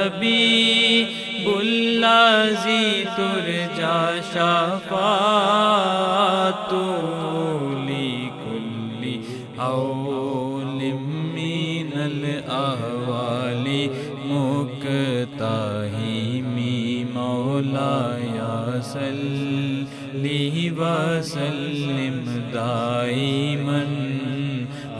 الحبيب الذي ترجى شفاعته لكل حول من الأهوال مقتحم مولاي صل وسلم دائما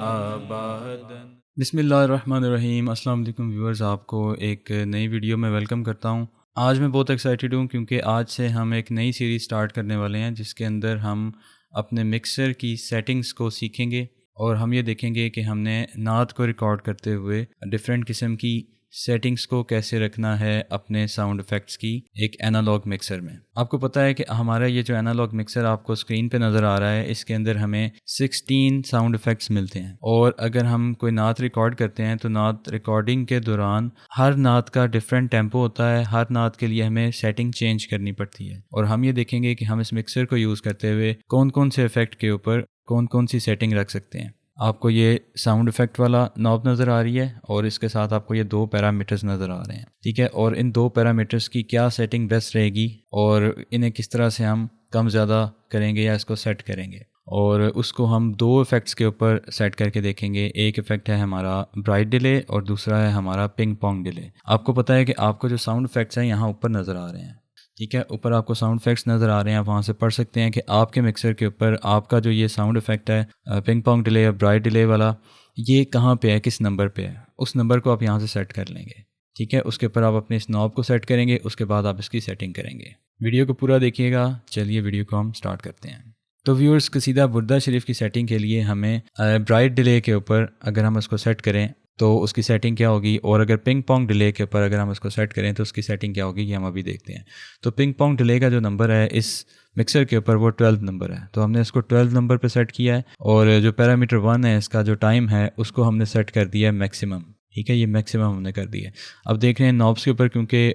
ابدا۔ بسم اللہ الرحمن الرحیم۔ السلام علیکم ویورز، آپ کو ایک نئی ویڈیو میں ویلکم کرتا ہوں۔ آج میں بہت ایکسائٹیڈ ہوں کیونکہ آج سے ہم ایک نئی سیریز سٹارٹ کرنے والے ہیں جس کے اندر ہم اپنے مکسر کی سیٹنگز کو سیکھیں گے اور ہم یہ دیکھیں گے کہ ہم نے نعت کو ریکارڈ کرتے ہوئے ڈیفرنٹ قسم کی سیٹنگز کو کیسے رکھنا ہے اپنے ساؤنڈ ایفیکٹس کی ایک انالوگ مکسر میں۔ آپ کو پتہ ہے کہ ہمارا یہ جو انالوگ مکسر آپ کو اسکرین پہ نظر آ رہا ہے، اس کے اندر ہمیں 16 ساؤنڈ ایفیکٹس ملتے ہیں، اور اگر ہم کوئی نعت ریکارڈ کرتے ہیں تو نعت ریکارڈنگ کے دوران ہر نعت کا ڈیفرنٹ ٹیمپو ہوتا ہے، ہر نعت کے لیے ہمیں سیٹنگ چینج کرنی پڑتی ہے، اور ہم یہ دیکھیں گے کہ ہم اس مکسر کو یوز کرتے ہوئے کون کون سے ایفیکٹ کے اوپر کون کون سی سیٹنگ رکھ سکتے ہیں۔ آپ کو یہ ساؤنڈ ایفیکٹ والا نوب نظر آ رہی ہے اور اس کے ساتھ آپ کو یہ 2 پیرامیٹرز نظر آ رہے ہیں، ٹھیک ہے، اور ان 2 پیرامیٹرز کی کیا سیٹنگ بیسٹ رہے گی اور انہیں کس طرح سے ہم کم زیادہ کریں گے یا اس کو سیٹ کریں گے، اور اس کو ہم 2 ایفیکٹس کے اوپر سیٹ کر کے دیکھیں گے۔ ایک ایفیکٹ ہے ہمارا برائٹ ڈیلے اور دوسرا ہے ہمارا پنگ پونگ ڈیلے۔ آپ کو پتہ ہے کہ آپ کو جو ساؤنڈ ایفیکٹس ہیں یہاں اوپر نظر آ رہے ہیں، ٹھیک ہے، اوپر آپ کو ساؤنڈ ایفیکٹس نظر آ رہے ہیں، آپ وہاں سے پڑھ سکتے ہیں کہ آپ کے مکسر کے اوپر آپ کا جو یہ ساؤنڈ ایفیکٹ ہے پنگ پونگ ڈیلے یا برائٹ ڈیلے والا، یہ کہاں پہ ہے، کس نمبر پہ ہے، اس نمبر کو آپ یہاں سے سیٹ کر لیں گے، ٹھیک ہے۔ اس کے اوپر آپ اپنے اس نوب کو سیٹ کریں گے، اس کے بعد آپ اس کی سیٹنگ کریں گے۔ ویڈیو کو پورا دیکھیے گا۔ چلیے ویڈیو کو ہم سٹارٹ کرتے ہیں۔ تو ویورز، قصیدہ بردہ شریف کی سیٹنگ کے لیے ہمیں برائٹ ڈیلے کے اوپر اگر ہم اس کو سیٹ کریں تو اس کی سیٹنگ کیا ہوگی، اور اگر پنگ پونگ ڈیلے کے اوپر اگر ہم اس کو سیٹ کریں تو اس کی سیٹنگ کیا ہوگی، یہ ہم ابھی دیکھتے ہیں۔ تو پنگ پونگ ڈیلے کا جو نمبر ہے اس مکسر کے اوپر وہ 12 نمبر ہے، تو ہم نے اس کو 12 نمبر پہ سیٹ کیا ہے، اور جو پیرامیٹر 1 ہے اس کا جو ٹائم ہے اس کو ہم نے سیٹ کر دیا ہے میکسیمم، ٹھیک ہے، یہ میکسیمم ہم نے کر دیا ہے۔ اب دیکھ رہے ہیں نوبس کے اوپر کیونکہ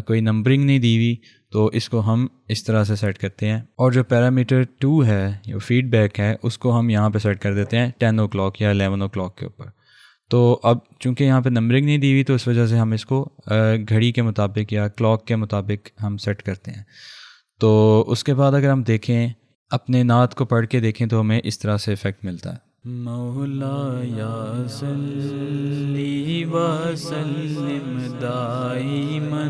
کوئی نمبرنگ نہیں دی ہوئی تو اس کو ہم اس طرح سے سیٹ کرتے ہیں، اور جو پیرامیٹر 2 ہے جو فیڈ بیک ہے اس کو ہم یہاں پہ سیٹ کر دیتے ہیں 10 o'clock یا 11 o'clock کے اوپر۔ تو اب چونکہ یہاں پہ نمبرنگ نہیں دی ہوئی تو اس وجہ سے ہم اس کو گھڑی کے مطابق یا کلاک کے مطابق ہم سیٹ کرتے ہیں۔ تو اس کے بعد اگر ہم دیکھیں اپنے نعت کو پڑھ کے دیکھیں تو ہمیں اس طرح سے ایفیکٹ ملتا ہے۔ مولاي صل وسلم دائما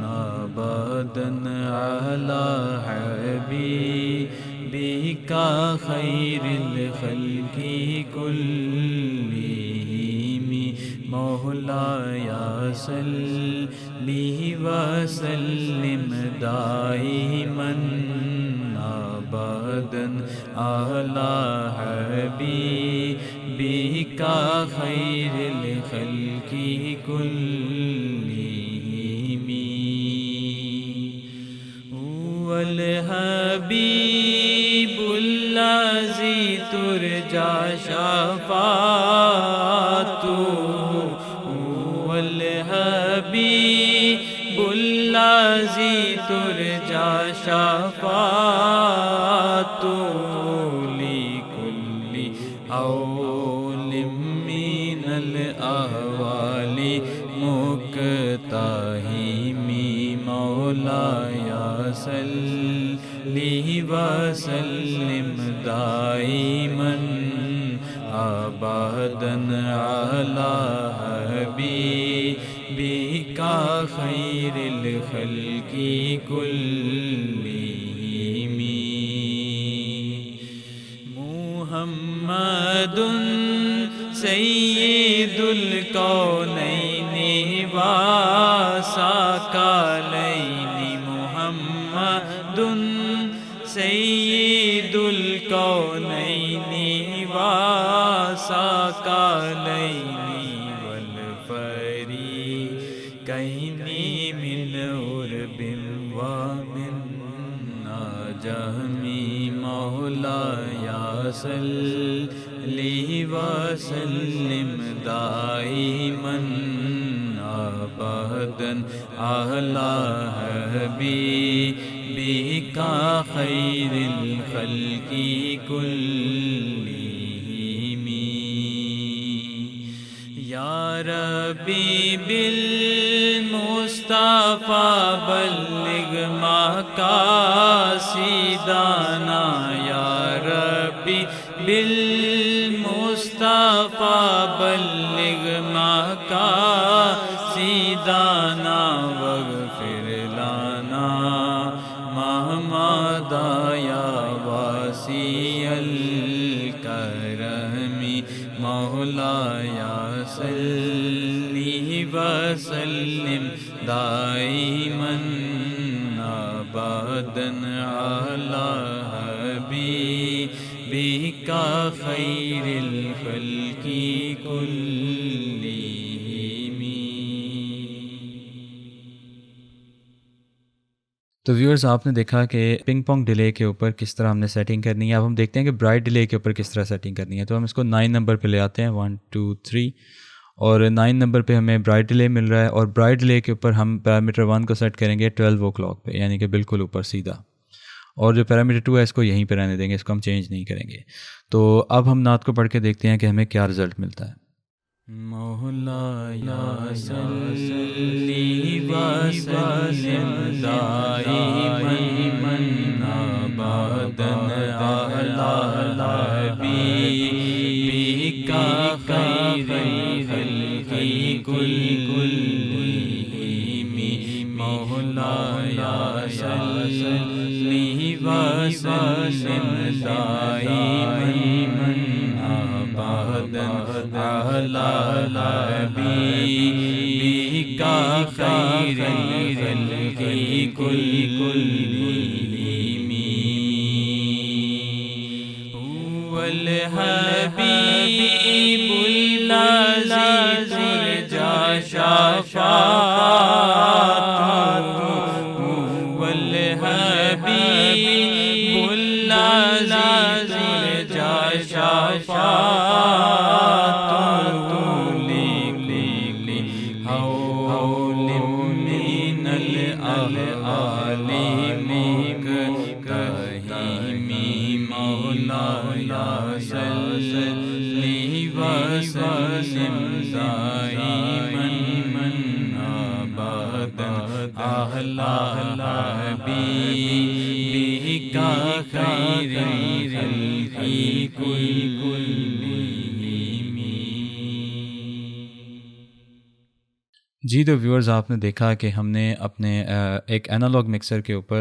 ابدا على حبيبك خير الخلق كلهم مولاي صل وسلم دائما ابدا على حبيبك خير الخلق كلهم هو الحبيب الذي ترجى شفاعته هو الحبيب الذي ترجى شفاعته لكل حول من الأهوال مقتحم مولاي صل وسلم دائما ابدا على حبيبك خير الخلق كلهم محمد سید الکونین وثقلین محمد سید الکونین وثقلین والفریقین من عرب ومن عجم مولاي صل وسلم دائما ابدا على حبيبك خير الخلق كلهم يا رب ربی بالمصطفیٰ بلغ مقاصدنا یا ربی بالمصطفیٰ بلغ مقاصدنا واغفر لنا ما مضى یا واسع الکرم مولاي صل وسلم دائما ابدا على حبيبك خير الخلق كلهم. تو ویورز آپ نے دیکھا کہ پنگ پونگ ڈیلے کے اوپر کس طرح ہم نے سیٹنگ کرنی ہے. اب ہم دیکھتے ہیں کہ برائٹ ڈیلے کے اوپر کس طرح سیٹنگ کرنی ہے. تو ہم اس کو 9 نمبر پہ لے آتے ہیں 1 2 3 اور 9 نمبر پہ ہمیں برائٹ ڈیلے مل رہا ہے اور برائٹ ڈیلے کے اوپر ہم پیرامیٹر 1 کو سیٹ کریں گے 12 o'clock پہ یعنی کہ بالکل اوپر سیدھا, اور جو پیرامیٹر 2 ہے اس کو یہیں پہ رہنے دیں گے, اس کو ہم چینج نہیں کریں گے. تو اب ہم نعت کو پڑھ کے دیکھتے ہیں کہ ہمیں کیا رزلٹ ملتا ہے. مولاي صل وسلم دائما ابدا على حبيبك خير الخلق كلهم. مولاي صل وسلم دائما ابدا على حبيبك خير الخلق كلهم. هو الحبيب الذي ترجى شفاعته. هو الحبيب الذي ترجى شفاعته لكل حول من الأهوال مقتحم. مولاي صل وسلم دائما أبدا على حبيبك خير الخلق كلهم. جی تو ویورز آپ نے دیکھا کہ ہم نے اپنے ایک انالوگ مکسر کے اوپر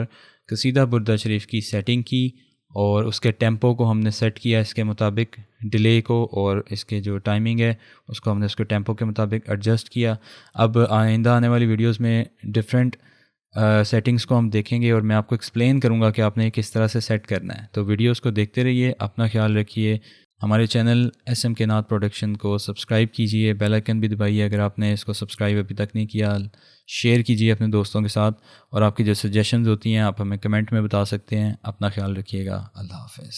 قصیدہ بردہ شریف کی سیٹنگ کی اور اس کے ٹیمپو کو ہم نے سیٹ کیا اس کے مطابق, ڈیلے کو اور اس کے جو ٹائمنگ ہے اس کو ہم نے اس کے ٹیمپو کے مطابق ایڈجسٹ کیا. اب آئندہ آنے والی ویڈیوز میں ڈفرینٹ سیٹنگز کو ہم دیکھیں گے اور میں آپ کو ایکسپلین کروں گا کہ آپ نے کس طرح سے سیٹ کرنا ہے. تو ویڈیوز کو دیکھتے رہیے, اپنا خیال رکھیے. ہمارے چینل ایس ایم کے نعت پروڈکشن کو سبسکرائب کیجیے, بیل آئیکن بھی دبائیے اگر آپ نے اس کو سبسکرائب ابھی تک نہیں کیا. شیئر کیجیے اپنے دوستوں کے ساتھ, اور آپ کی جو سجیشنز ہوتی ہیں آپ ہمیں کمنٹ میں بتا سکتے ہیں. اپنا خیال رکھیے گا. اللہ حافظ.